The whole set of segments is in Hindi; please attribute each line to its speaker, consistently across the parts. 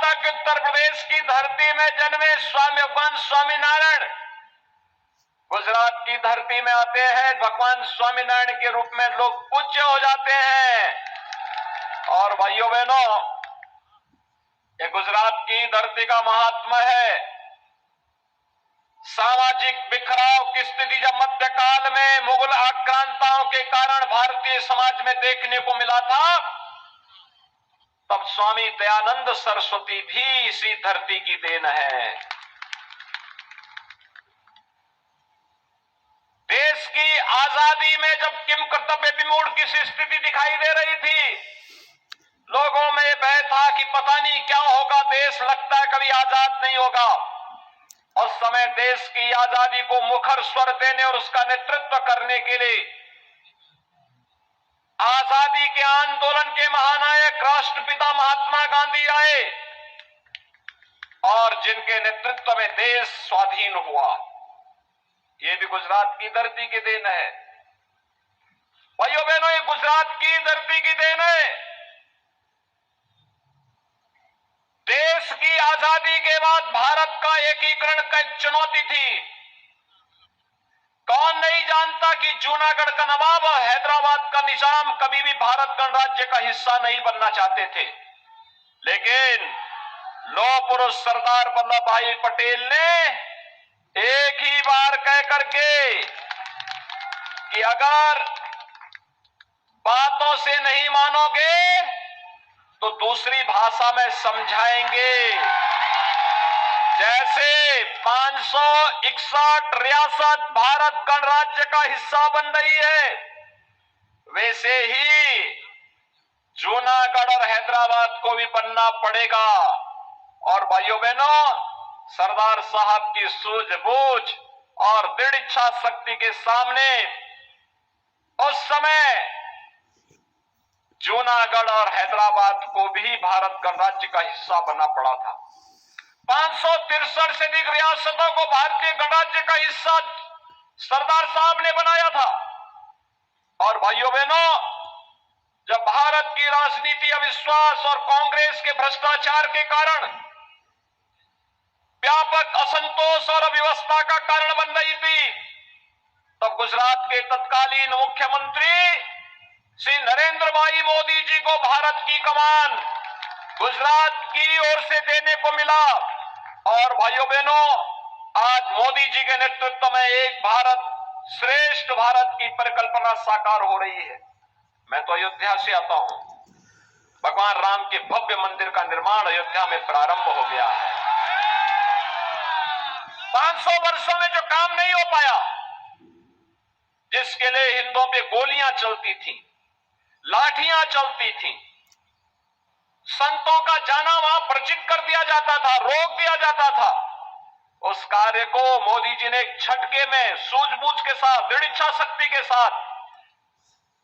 Speaker 1: था कि उत्तर प्रदेश की धरती में जन्मे भगवान स्वामीनारायण गुजरात की धरती में आते हैं, भगवान स्वामीनारायण के रूप में लोग पूज्य हो जाते हैं। और भाइयों बहनों, ये गुजरात की धरती का महात्मा है। सामाजिक बिखराव की स्थिति जब मध्यकाल में मुगल आक्रांताओं के कारण भारतीय समाज में देखने को मिला था, तब स्वामी दयानंद सरस्वती भी इसी धरती की देन है। देश की आजादी में जब किम कर्तव्य विमूढ़ की स्थिति दिखाई दे रही थी, लोगों में भय था कि पता नहीं क्या होगा, देश लगता है कभी आजाद नहीं होगा। उस समय देश की आजादी को मुखर स्वर देने और उसका नेतृत्व करने के लिए आजादी के आंदोलन के महानायक राष्ट्रपिता महात्मा गांधी आए और जिनके नेतृत्व में देश स्वाधीन हुआ। ये भी गुजरात की धरती की देन है। भाइयों बहनों, ये गुजरात की धरती की देन है। देश की आजादी के बाद भारत का एकीकरण का एक चुनौती थी। कौन नहीं जानता कि जूनागढ़ का नवाब और हैदराबाद का निजाम कभी भी भारत गणराज्य का हिस्सा नहीं बनना चाहते थे, लेकिन लौह पुरुष सरदार वल्लभ भाई पटेल ने एक ही बार कह करके कि अगर बातों से नहीं मानोगे तो दूसरी भाषा में समझाएंगे। जैसे 561 रियासत भारत गणराज्य का हिस्सा बन रही है, वैसे ही जूनागढ़ और हैदराबाद को भी बनना पड़ेगा। और भाइयों बहनों, सरदार साहब की सूझबूझ और दृढ़ इच्छा शक्ति के सामने उस समय जूनागढ़ और हैदराबाद को भी भारत गणराज्य का हिस्सा बनना पड़ा था। 563 से अधिक रियासतों को भारतीय गणराज्य का हिस्सा सरदार साहब ने बनाया था। और भाइयों बहनों, जब भारत की राजनीति अविश्वास और कांग्रेस के भ्रष्टाचार के कारण व्यापक असंतोष और अव्यवस्था का कारण बन रही थी, तब गुजरात के तत्कालीन मुख्यमंत्री श्री नरेंद्र भाई मोदी जी को भारत की कमान गुजरात की ओर से देने को मिला। और भाइयों बहनों, आज मोदी जी के नेतृत्व में एक भारत श्रेष्ठ भारत की परिकल्पना साकार हो रही है। मैं तो अयोध्या से आता हूं। भगवान राम के भव्य मंदिर का निर्माण अयोध्या में प्रारंभ हो गया है। 500 वर्षों में जो काम नहीं हो पाया, जिसके लिए हिंदुओं पे गोलियां चलती थी, लाठियां चलती थी, संतों का जाना वहां वर्जित कर दिया जाता था, रोक दिया जाता था, उस कार्य को मोदी जी ने एक झटके में सूझबूझ के साथ, दृढ़ इच्छा शक्ति के साथ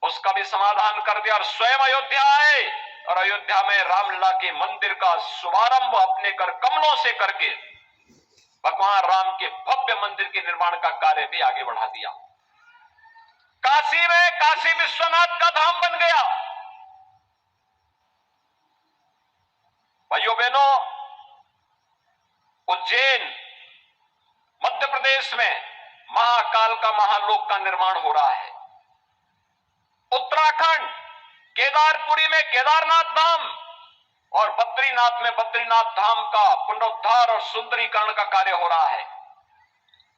Speaker 1: उसका भी समाधान कर दिया और स्वयं अयोध्या आए और अयोध्या में रामलला के मंदिर का शुभारंभ अपने कर कमलों से करके भगवान राम के भव्य मंदिर के निर्माण का कार्य भी आगे बढ़ा दिया। काशी में काशी विश्वनाथ का धाम बन गया। भाइयों बहनों, उज्जैन मध्य प्रदेश में महाकाल का महालोक का निर्माण हो रहा है। उत्तराखंड केदारपुरी में केदारनाथ धाम और बद्रीनाथ में बद्रीनाथ धाम का पुनरुद्धार और सुंदरीकरण का कार्य हो रहा है।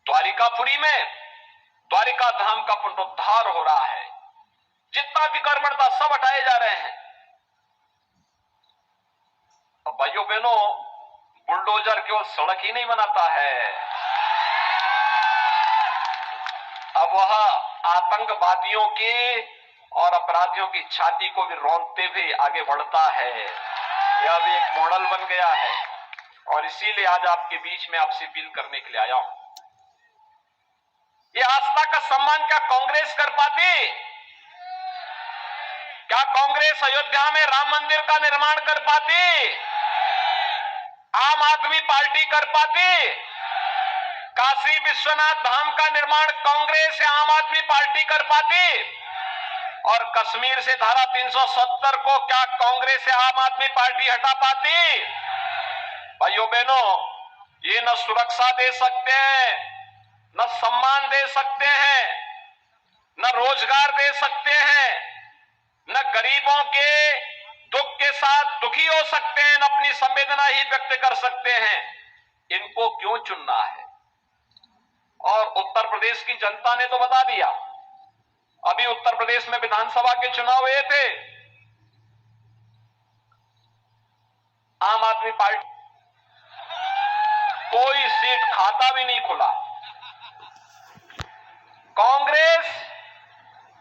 Speaker 1: द्वारिकापुरी में द्वारिका धाम का पुनरुद्धार हो रहा है। जितना विक्रमण था सब हटाए जा रहे हैं। अब भाइयों बहनों, बुलडोजर केवल सड़क ही नहीं बनाता है, अब वह आतंकवादियों के और अपराधियों की छाती को भी रौंदते हुए आगे बढ़ता है। यह भी एक मॉडल बन गया है और इसीलिए आज आपके बीच में आपसे अपील करने के लिए आया हूं। ये आस्था का सम्मान क्या कांग्रेस कर पाती? क्या कांग्रेस अयोध्या में राम मंदिर का निर्माण कर पाती? आम आदमी पार्टी कर पाती? काशी विश्वनाथ धाम का निर्माण कांग्रेस या आम आदमी पार्टी कर पाती? और कश्मीर से धारा 370 को क्या कांग्रेस या आम आदमी पार्टी हटा पाती? भाइयों बहनों, ये न सुरक्षा दे सकते हैं, न सम्मान दे सकते हैं, न रोजगार दे सकते हैं, न गरीबों के दुख के साथ दुखी हो सकते हैं, न अपनी संवेदना ही व्यक्त कर सकते हैं। इनको क्यों चुनना है? और उत्तर प्रदेश की जनता ने तो बता दिया। अभी उत्तर प्रदेश में विधानसभा के चुनाव हुए थे। आम आदमी पार्टी कोई सीट खाता भी नहीं खुला। कांग्रेस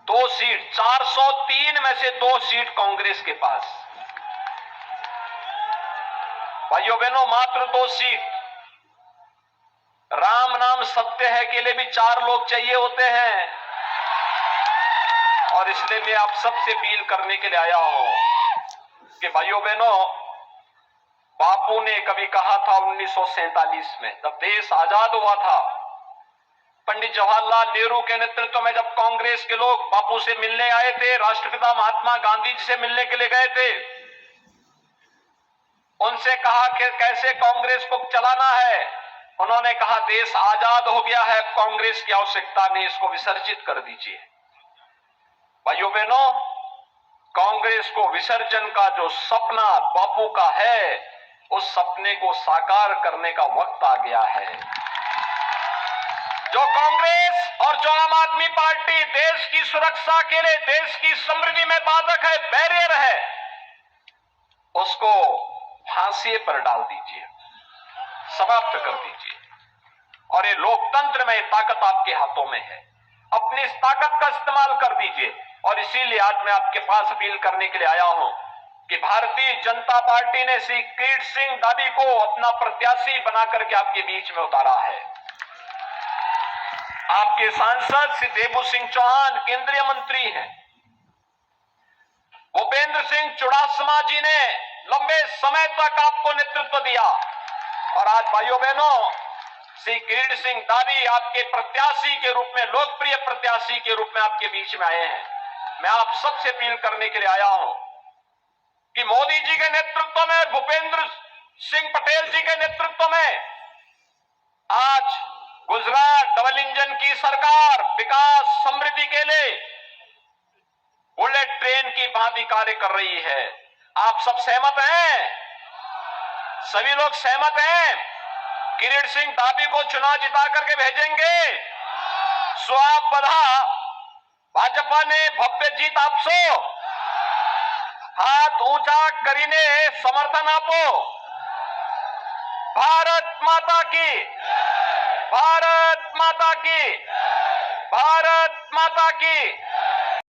Speaker 1: 2 सीट, 403 में से 2 सीट कांग्रेस के पास। भाइयों बहनों, मात्र 2 सीट। राम नाम सत्य है के लिए भी 4 लोग चाहिए होते हैं। और इसलिए मैं आप सबसे अपील करने के लिए आया हूं कि भाइयों बहनों, बापू ने कभी कहा था 1947 में, जब देश आजाद हुआ था, पंडित जवाहरलाल नेहरू के नेतृत्व में जब कांग्रेस के लोग बापू से मिलने आए थे, राष्ट्रपिता महात्मा गांधी जी से मिलने के लिए गए थे, उनसे कहा कि कैसे कांग्रेस को चलाना है। उन्होंने कहा देश आजाद हो गया है, कांग्रेस की आवश्यकता नहीं, इसको विसर्जित कर दीजिए। भाइयों बहनों, कांग्रेस को विसर्जन का जो सपना बापू का है, उस सपने को साकार करने का वक्त आ गया है। जो कांग्रेस और जो आम आदमी पार्टी देश की सुरक्षा के लिए, देश की समृद्धि में बाधक है, बैरियर है, उसको फांसी पर डाल दीजिए, समाप्त कर दीजिए। और ये लोकतंत्र में ताकत आपके हाथों में है, अपनी इस ताकत का इस्तेमाल कर दीजिए। और इसीलिए आज मैं आपके पास अपील करने के लिए आया हूं कि भारतीय जनता पार्टी ने श्री किरीट सिंह दावी को अपना प्रत्याशी बनाकर के आपके बीच में उतारा है। आपके सांसद श्री देबू सिंह चौहान केंद्रीय मंत्री हैं। भूपेंद्र सिंह चुड़ासमा जी ने लंबे समय तक आपको नेतृत्व दिया। और आज भाइयों बहनों, श्री किरीट सिंह दावी आपके प्रत्याशी के रूप में, लोकप्रिय प्रत्याशी के रूप में आपके बीच में आए हैं। मैं आप सबसे अपील करने के लिए आया हूं कि मोदी जी के नेतृत्व में, भूपेंद्र सिंह पटेल जी के नेतृत्व में आज गुजरात डबल इंजन की सरकार विकास समृद्धि के लिए बुलेट ट्रेन की भांति कार्य कर रही है। आप सब सहमत हैं? सभी लोग सहमत हैं? किरीट सिंह दावी को चुनाव जिता करके भेजेंगे। सो आप बधा, भाजपा ने भव्य जीत आपसो, हाथ ऊंचा करीने समर्थन आपो। भारत माता की, भारत माता की, भारत माता की।